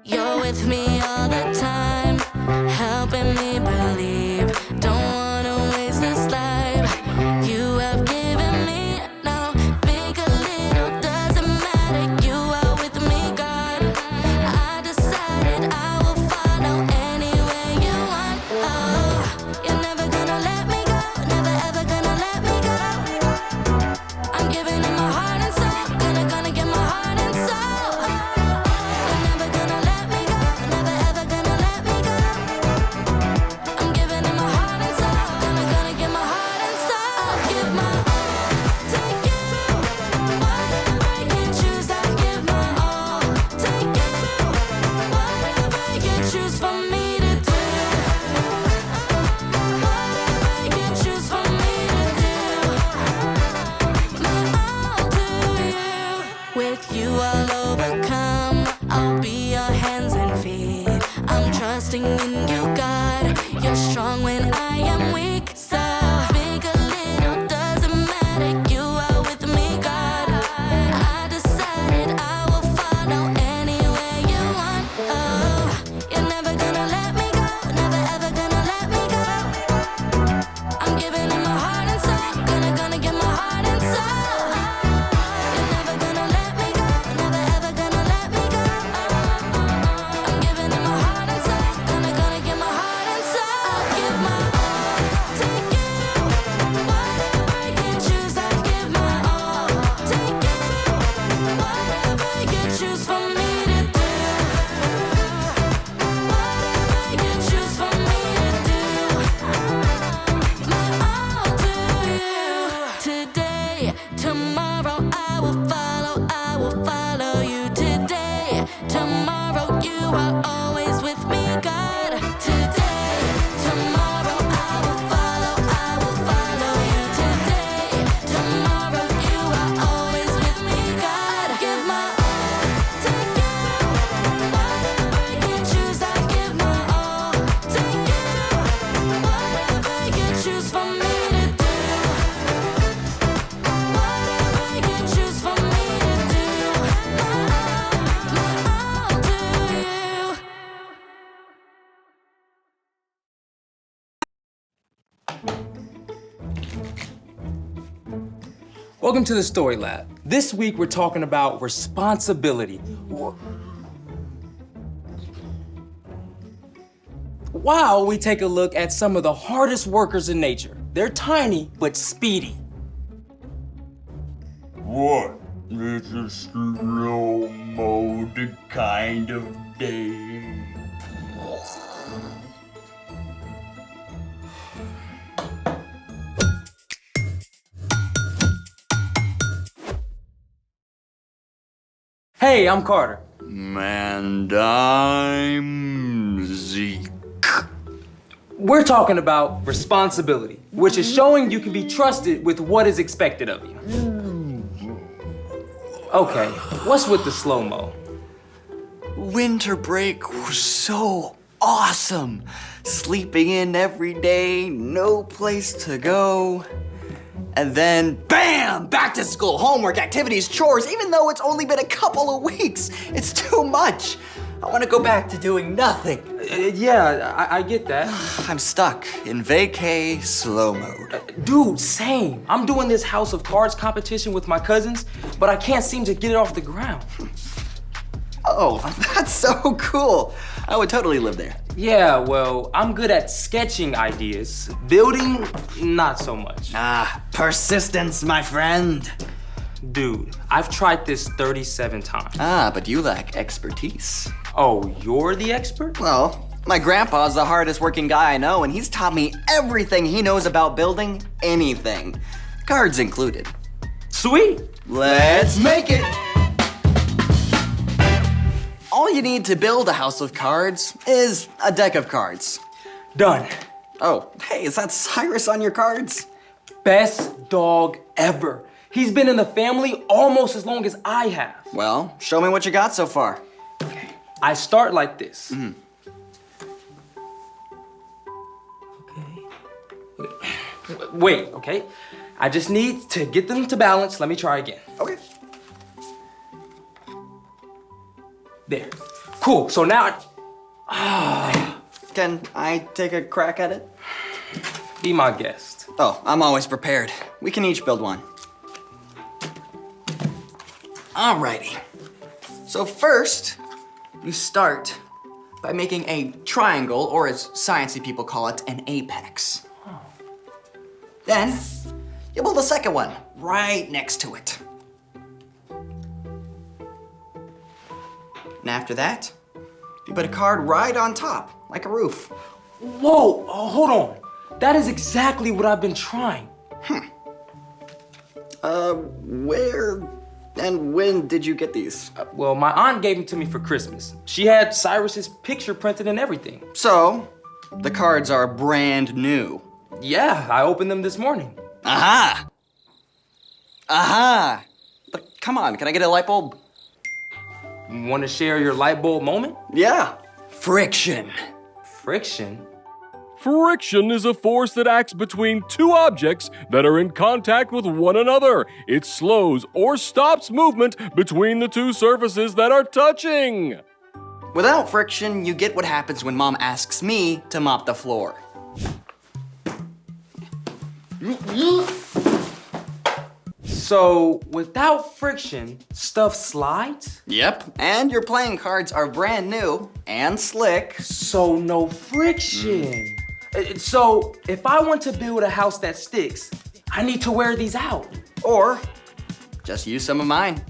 You're with me all the time, helping me believe. Don't wanna waste this life you have given me. Now, big or little, doesn't matter. You are with me, God. I decided I will follow anywhere you want. Oh, you're never gonna let me go, never ever gonna let me go. I'm giving you my heart and soul, gonna give my heart and soul. You're never gonna let me go, never ever gonna let me go. I'm giving you my heart and soul, gonna give my heart and soul. I'll give my all to you, whatever you choose. I'll give my all to you, whatever you choose for me to do. Whatever you choose for me to do. My all to you. With you I'll overcome. I'll be your hands and feet. I'm trusting in you, God. You're strong when I am weak. So big or little, doesn't matter. You are with me, God. I decided I will follow anywhere you want. Oh, you're never gonna let me go, never ever gonna let me go. I'm giving you my heart and soul, gonna give my heart and soul. You're never gonna let me go, never ever gonna let me go. I'm giving you my heart and soul, gonna give my heart and soul. I'll give my all to you, whatever you choose. I'll give my all to you, whatever you choose for me to do. Whatever you choose for me to do. My all to you. Today, tomorrow I will follow you. Today, tomorrow you are always with me, God. Today, tomorrow I will follow you. Today, tomorrow you are always with me, God. Give my all to you, whatever you choose. I give my all to you, whatever you choose for me to do. Whatever you choose for me to do. My all to you. Welcome to the Story Lab. This week we're talking about responsibility. While we take a look at some of the hardest workers in nature. They're tiny, but speedy. What? It's a slow mode kind of day. Hey, I'm Carter. And I'm Zeke. We're talking about responsibility, which is showing you can be trusted with what is expected of you. Okay, what's with the slow-mo? Winter break was so awesome. Sleeping in every day, no place to go. And then, bam! Back to school, homework, activities, chores. Even though it's only been a couple of weeks, it's too much. I want to go back to doing nothing. Yeah, I get that. I'm stuck in vacay slow mode. Dude, same. I'm doing this House of Cards competition with my cousins, but I can't seem to get it off the ground. Oh, that's so cool. I would totally live there. Yeah, well, I'm good at sketching ideas. Building, not so much. Ah, persistence, my friend. Dude, I've tried this 37 times. Ah, but you lack expertise. Oh, you're the expert? Well, my grandpa's the hardest working guy I know, and he's taught me everything he knows about building anything. Cards included. Sweet. Let's make it! All you need to build a house of cards is a deck of cards. Done. Oh, hey, is that Cyrus on your cards? Best dog ever. He's been in the family almost as long as I have. Well, show me what you got so far. I start like this. Okay. wait, okay? I just need to get them to balance. Let me try again. Okay. There. Cool, so now, Can I take a crack at it? be my guest. Oh, I'm always prepared. We can each build one. Alrighty. So first, you start by making a triangle, or as sciencey people call it, an apex. Then, you build a second one right next to it. And after that, you put a card right on top, like a roof. Whoa, hold on. That is exactly what I've been trying. Where and when did you get these? Well, my aunt gave them to me for Christmas. She had Cyrus's picture printed and everything. So, the cards are brand new. Yeah, I opened them this morning. Aha! Aha! But come on, can I get a light bulb? Want to share your light bulb moment? Yeah. Friction. Friction? Friction is a force that acts between two objects that are in contact with one another. It slows or stops movement between the two surfaces that are touching. Without friction, you get what happens when Mom asks me to mop the floor. So, without friction, stuff slides? Yep. And your playing cards are brand new and slick. So, no friction. So, if I want to build a house that sticks, I need to wear these out. Or just use some of mine.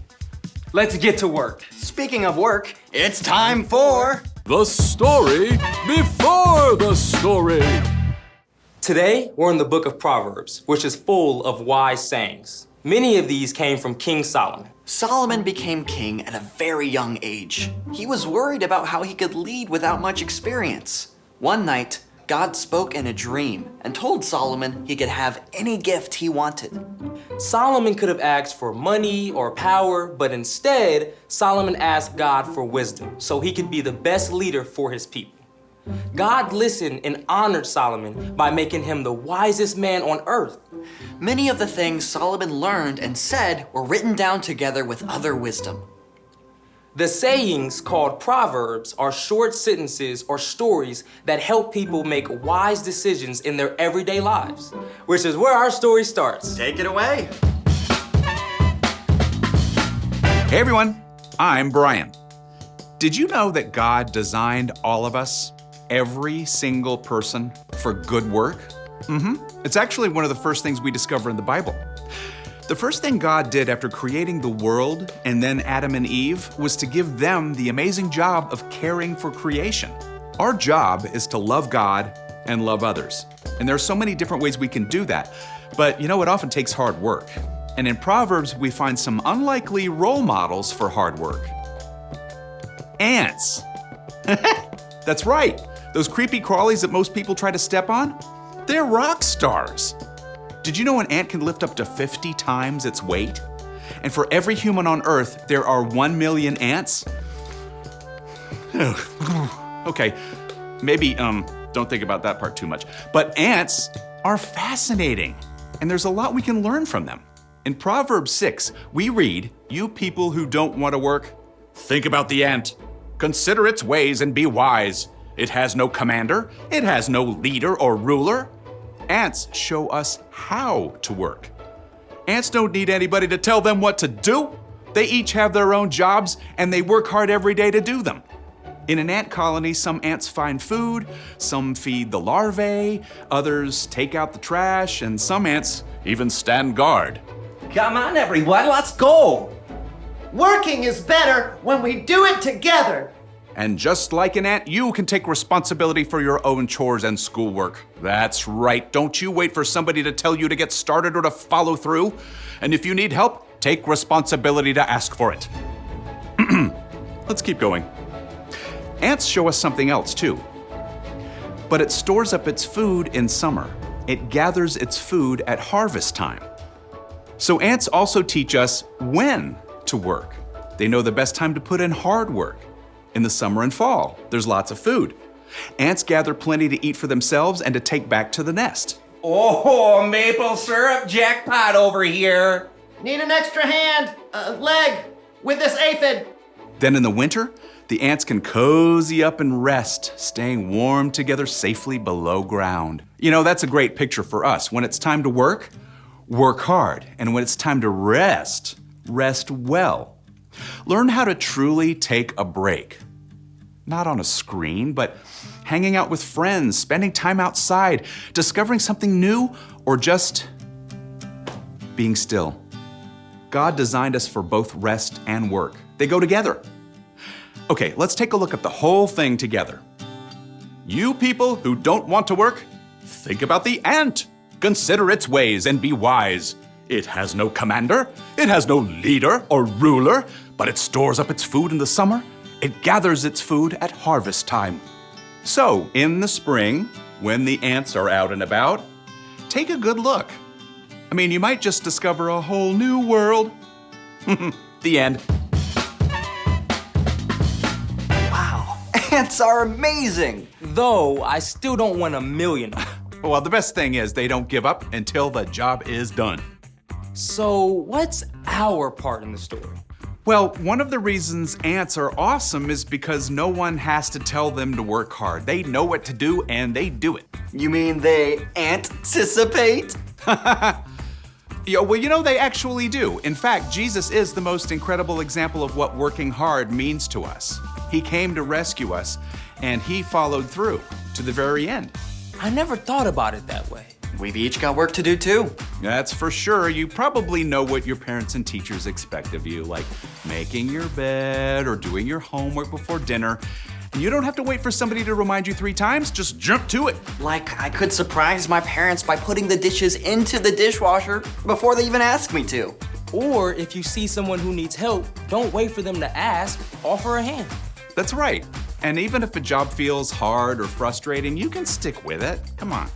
Let's get to work. Speaking of work, it's time for The story before the story. Today, we're in the book of Proverbs, which is full of wise sayings. Many of these came from King Solomon. Solomon became king at a very young age. He was worried about how he could lead without much experience. One night, God spoke in a dream and told Solomon he could have any gift he wanted. Solomon could have asked for money or power, but instead, Solomon asked God for wisdom so he could be the best leader for his people. God listened and honored Solomon by making him the wisest man on earth. Many of the things Solomon learned and said were written down together with other wisdom. The sayings called Proverbs are short sentences or stories that help people make wise decisions in their everyday lives, which is where our story starts. Take it away. Hey everyone, I'm Brian. Did you know that God designed all of us, every single person, for good work? It's actually one of the first things we discover in the Bible. The first thing God did after creating the world and then Adam and Eve was to give them the amazing job of caring for creation. Our job is to love God and love others. And there are so many different ways we can do that. But you know, it often takes hard work. And in Proverbs, we find some unlikely role models for hard work. Ants. That's right. Those creepy crawlies that most people try to step on, they're rock stars. Did you know an ant can lift up to 50 times its weight? And for every human on Earth, there are 1 million ants? Okay, maybe don't think about that part too much. But ants are fascinating, and there's a lot we can learn from them. In Proverbs 6, we read, "You people who don't want to work, think about the ant. Consider its ways and be wise. It has no commander, it has no leader or ruler." Ants show us how to work. Ants don't need anybody to tell them what to do. They each have their own jobs and they work hard every day to do them. In an ant colony, some ants find food, some feed the larvae, others take out the trash, and some ants even stand guard. Come on, everyone, let's go! Working is better when we do it together! And just like an ant, you can take responsibility for your own chores and schoolwork. That's right. Don't you wait for somebody to tell you to get started or to follow through. And if you need help, take responsibility to ask for it. Let's keep going. Ants show us something else too. But it stores up its food in summer. It gathers its food at harvest time. So ants also teach us when to work. They know the best time to put in hard work. In the summer and fall, there's lots of food. Ants gather plenty to eat for themselves and to take back to the nest. Oh, maple syrup jackpot over here. Need an extra hand, leg, with this aphid. Then in the winter, the ants can cozy up and rest, staying warm together safely below ground. You know, that's a great picture for us. When it's time to work, work hard. And when it's time to rest, rest well. Learn how to truly take a break. Not on a screen, but hanging out with friends, spending time outside, discovering something new, or just being still. God designed us for both rest and work. They go together. Okay, let's take a look at the whole thing together. You people who don't want to work, think about the ant. Consider its ways and be wise. It has no commander, it has no leader or ruler, but it stores up its food in the summer. It gathers its food at harvest time. So, in the spring, when the ants are out and about, take a good look. I mean, you might just discover a whole new world. The end. Wow, ants are amazing. Though, I still don't want 1,000,000. Well, the best thing is they don't give up until the job is done. So, what's our part in the story? Well, one of the reasons ants are awesome is because no one has to tell them to work hard. They know what to do and they do it. You mean they anticipate? Yeah, well, you know, they actually do. In fact, Jesus is the most incredible example of what working hard means to us. He came to rescue us, and he followed through to the very end. I never thought about it that way. We've each got work to do too. That's for sure. You probably know what your parents and teachers expect of you, like making your bed or doing your homework before dinner. And you don't have to wait for somebody to remind you 3 times, just jump to it. Like I could surprise my parents by putting the dishes into the dishwasher before they even ask me to. Or if you see someone who needs help, don't wait for them to ask, offer a hand. That's right. And even if a job feels hard or frustrating, you can stick with it. Come on.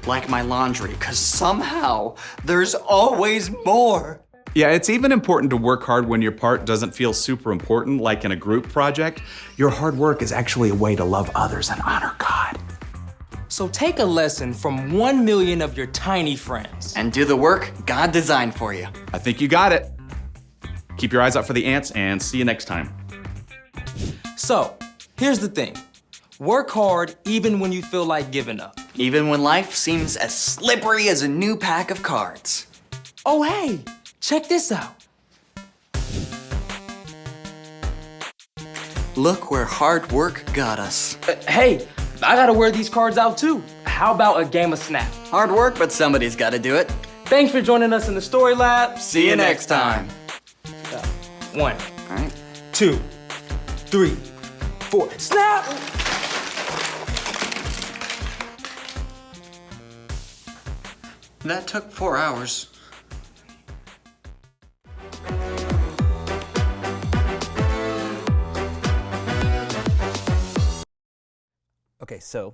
Like my laundry, because somehow there's always more. Yeah, it's even important to work hard when your part doesn't feel super important, like in a group project. Your hard work is actually a way to love others and honor God. So take a lesson from 1,000,000 of your tiny friends. And do the work God designed for you. I think you got it. Keep your eyes out for the ants and see you next time. So, here's the thing. Work hard even when you feel like giving up. Even when life seems as slippery as a new pack of cards. Oh, hey, check this out. Look where hard work got us. Hey, I gotta wear these cards out too. How about a game of Snap? Hard work, but somebody's gotta do it. Thanks for joining us in the Story Lab. See you next time. 1, All right. 2, 3, 4. Snap! That took 4 hours. Okay, so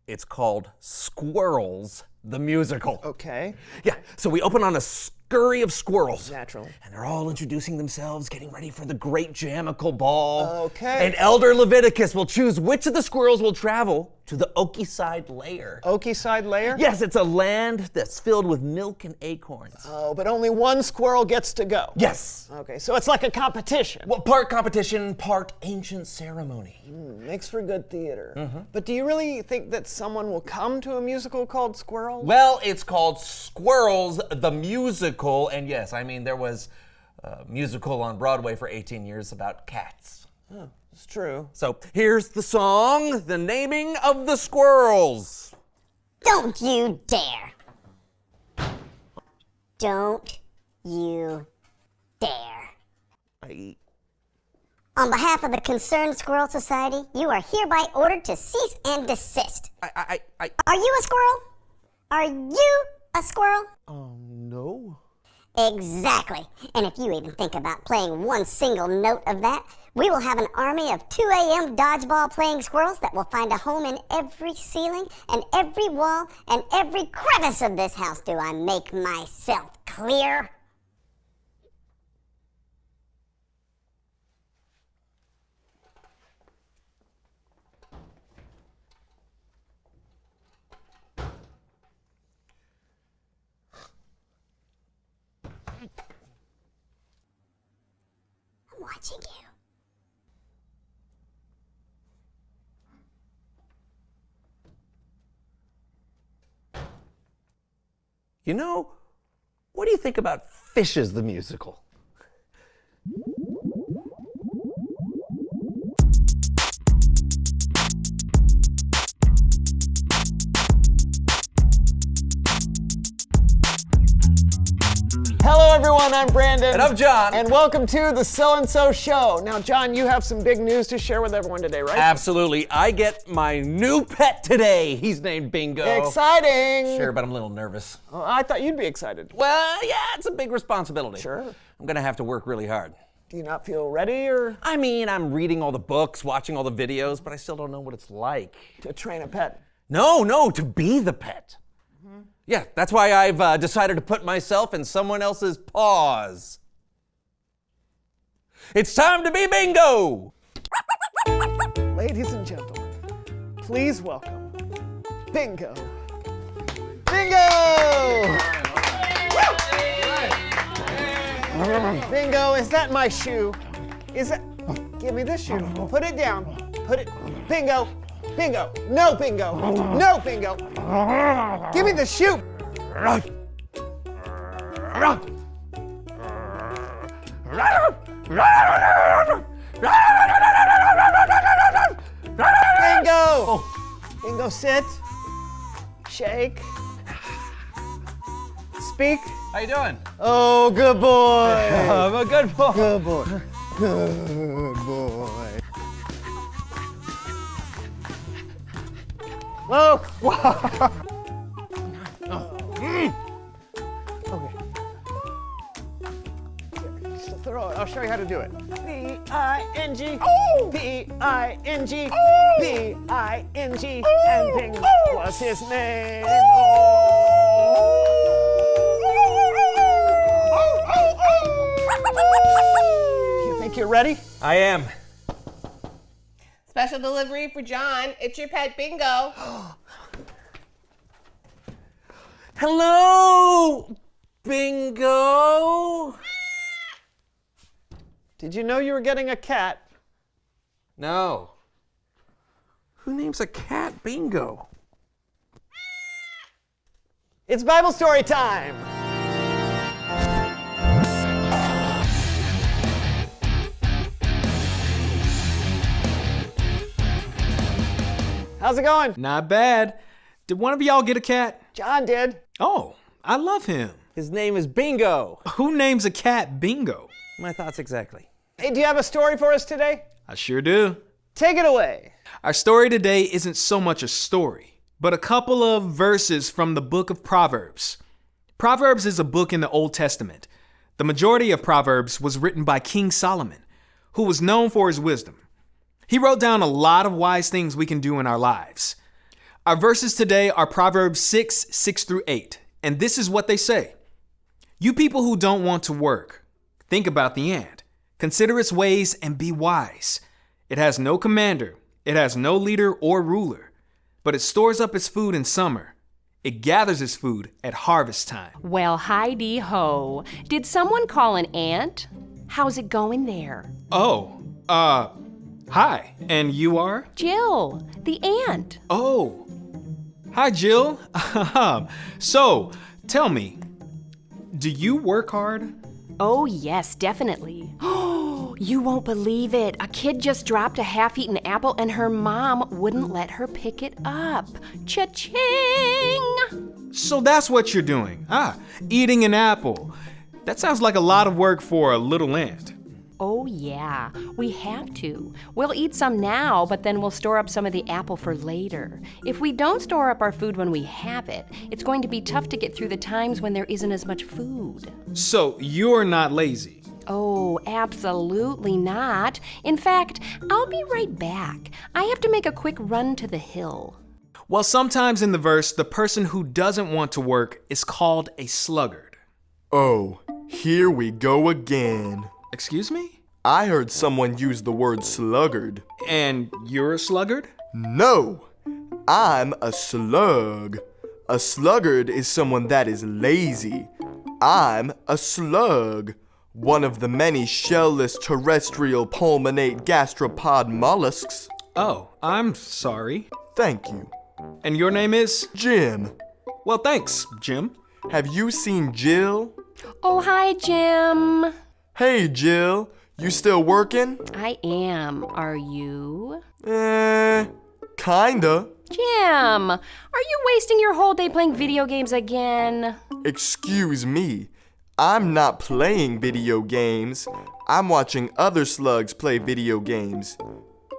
it's called Squirrels, the musical. Okay. Yeah, so we open on a scurry of squirrels. Natural. And they're all introducing themselves, getting ready for the great Jamical Ball. Okay. And Elder Leviticus will choose which of the squirrels will travel to the Oakyside Lair. Oakyside Lair? Yes, it's a land that's filled with milk and acorns. Oh, but only one squirrel gets to go. Yes. Okay, so it's like a competition. Well, part competition, part ancient ceremony. Makes for good theater. But do you really think that someone will come to a musical called Squirrels? Well, it's called Squirrels, the musical. And yes, I mean, there was a musical on Broadway for 18 years about cats. It's true. So here's the song, The Naming of the Squirrels. Don't you dare. Don't you dare. On behalf of the Concerned Squirrel Society, you are hereby ordered to cease and desist. Are you a squirrel? Are you a squirrel? No. Exactly. And if you even think about playing one single note of that, we will have an army of 2 a.m. dodgeball playing squirrels that will find a home in every ceiling and every wall and every crevice of this house. Do I make myself clear? watching you. You know, what do you think about Fishes the Musical? Hello everyone, I'm Brandon. And I'm John. And welcome to the So and So Show. Now John, you have some big news to share with everyone today, right? Absolutely. I get my new pet today. He's named Bingo. Exciting! Sure, but I'm a little nervous. Oh, I thought you'd be excited. Well, yeah, it's a big responsibility. Sure. I'm gonna have to work really hard. Do you not feel ready or I mean, I'm reading all the books, watching all the videos, but I still don't know what it's like. to train a pet? No, to be the pet. Yeah, that's why I've decided to put myself in someone else's paws. It's time to be Bingo! Ladies and gentlemen, please welcome Bingo. Bingo! Bingo, is that my shoe? Is that? Give me this shoe. Put it down. Put it. Bingo. Bingo. No, Bingo. No, Bingo. Give me the shoe. Bingo. Bingo, sit. Shake. Speak. How you doing? Oh, good boy. I'm a good boy. Good boy. Good boy. Whoa. Okay. Just throw it. I'll show you how to do it. B-I-N-G. B-I-N-G. B-I-N-G. And Bing was his name. You think you're ready? I am. Special delivery for John. It's your pet Bingo. Hello, Bingo. Did you know you were getting a cat? No. Who names a cat Bingo? It's Bible story time. How's it going? Not bad. Did one of y'all get a cat? John did. Oh, I love him. His name is Bingo. Who names a cat Bingo? My thoughts exactly. Hey, do you have a story for us today? I sure do. Take it away. Our story today isn't so much a story, but a couple of verses from the book of Proverbs. Proverbs is a book in the Old Testament. The majority of Proverbs was written by King Solomon, who was known for his wisdom. He wrote down a lot of wise things we can do in our lives. Our verses today are Proverbs 6 through 8, and this is what they say. You people who don't want to work, think about the ant. Consider its ways and be wise. It has no commander, it has no leader or ruler, but it stores up its food in summer. It gathers its food at harvest time. Well, hi-de-ho. Did someone call an ant? How's it going there? Oh, hi, and you are? Jill, the ant. Oh, hi, Jill. So, tell me, do you work hard? Oh, yes, definitely. Oh, you won't believe it. A kid just dropped a half-eaten apple and her mom wouldn't let her pick it up. Cha-ching! So that's what you're doing. Eating an apple. That sounds like a lot of work for a little ant. Oh, yeah, we have to. We'll eat some now, but then we'll store up some of the apple for later. If we don't store up our food when we have it, it's going to be tough to get through the times when there isn't as much food. So you're not lazy? Oh, absolutely not. In fact, I'll be right back. I have to make a quick run to the hill. Well, sometimes in the verse, the person who doesn't want to work is called a sluggard. Oh, here we go again. Excuse me? I heard someone use the word sluggard. And you're a sluggard? No, I'm a slug. A sluggard is someone that is lazy. I'm a slug. one of the many shell-less terrestrial pulmonate gastropod mollusks. Oh, I'm sorry. Thank you. And your name is? Jim. Well, thanks, Jim. Have you seen Jill? Oh, hi, Jim. Hey, Jill. You still working? I am. Are you? Kinda. Jim, are you wasting your whole day playing video games again? Excuse me. I'm not playing video games. I'm watching other slugs play video games.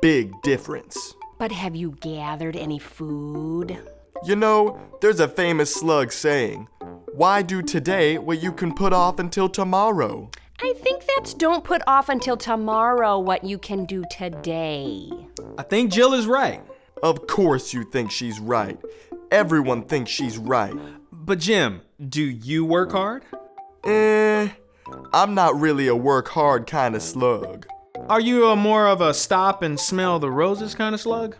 Big difference. But have you gathered any food? You know, there's a famous slug saying, "Why do today what you can put off until tomorrow?" I think that's don't put off until tomorrow what you can do today. I think Jill is right. Of course you think she's right. Everyone thinks she's right. But Jim, do you work hard? I'm not really a work hard kind of slug. Are you more of a stop and smell the roses kind of slug?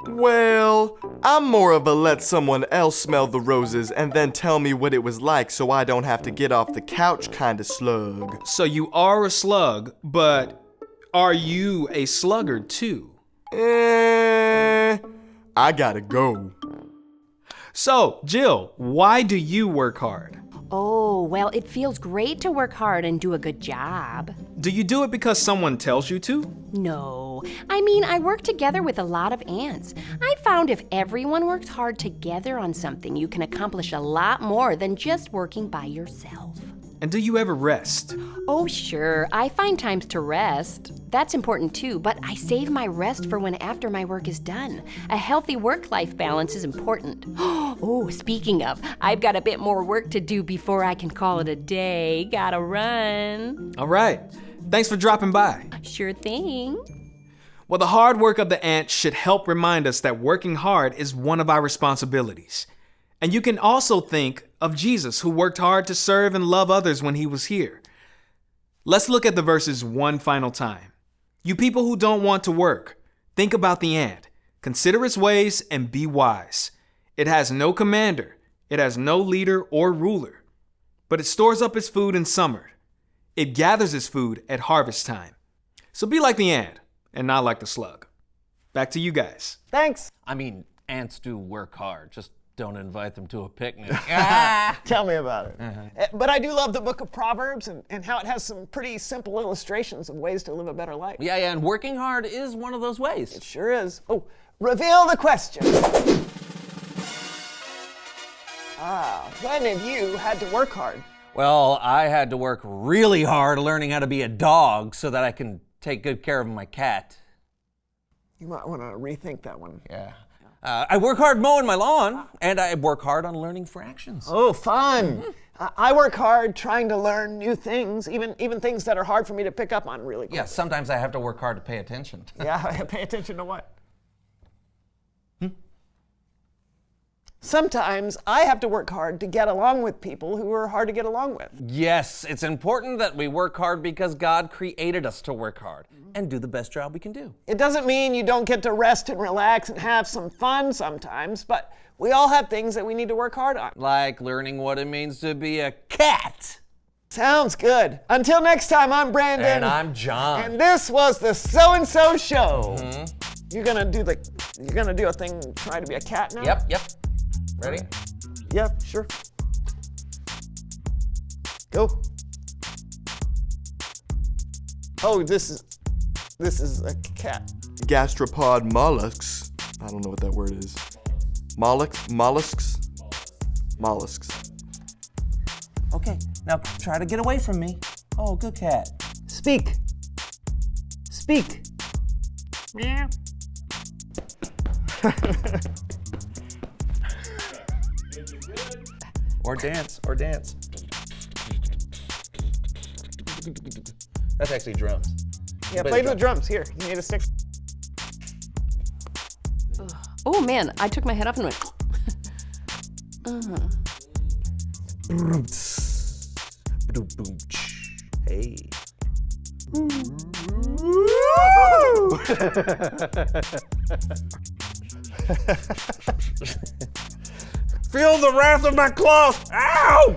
Well, I'm more of a let someone else smell the roses and then tell me what it was like so I don't have to get off the couch kind of slug. So you are a slug, but are you a sluggard too? I gotta go. So, Jill, why do you work hard? Oh, well, it feels great to work hard and do a good job. Do you do it because someone tells you to? No. I mean, I work together with a lot of ants. I found if everyone works hard together on something, you can accomplish a lot more than just working by yourself. And do you ever rest? Oh, sure. I find times to rest. That's important too, but I save my rest for when after my work is done. A healthy work-life balance is important. Oh, speaking of, I've got a bit more work to do before I can call it a day. Gotta run. All right. Thanks for dropping by. Sure thing. Well, the hard work of the ant should help remind us that working hard is one of our responsibilities. And you can also think of Jesus, who worked hard to serve and love others when he was here. Let's look at the verses one final time. You people who don't want to work, think about the ant. Consider its ways and be wise. It has no commander. It has no leader or ruler. But it stores up its food in summer. It gathers its food at harvest time. So be like the ant and not like the slug. Back to you guys. Thanks. I mean, ants do work hard. Just don't invite them to a picnic. Tell me about it. But I do love the book of Proverbs and how it has some pretty simple illustrations of ways to live a better life. Yeah, and working hard is one of those ways. It sure is. Oh, reveal the question. When have you had to work hard? Well, I had to work really hard learning how to be a dog so that I can take good care of my cat. You might want to rethink that one. Yeah. I work hard mowing my lawn, and I work hard on learning fractions. Oh, fun. I work hard trying to learn new things, even things that are hard for me to pick up on really quickly. Yeah, sometimes I have to work hard to pay attention. Yeah, pay attention to what? Sometimes I have to work hard to get along with people who are hard to get along with. Yes, it's important that we work hard because God created us to work hard and do the best job we can do. It doesn't mean you don't get to rest and relax and have some fun sometimes, but we all have things that we need to work hard on. Like learning what it means to be a cat. Sounds good. Until next time, I'm Brandon. And I'm John. And this was the So-and-So Show. You're gonna do a thing, try to be a cat now? Yep. Ready? Yep, sure. Go. Oh, this is a cat. Gastropod mollusks. I don't know what that word is. Mollusks. Okay, now try to get away from me. Oh, good cat. Speak. Meow. Or dance. That's actually drums. Yeah, play the drums. Here, you need a stick. Oh man, I took my head off and went. Hey. Feel the wrath of my claws. Ow!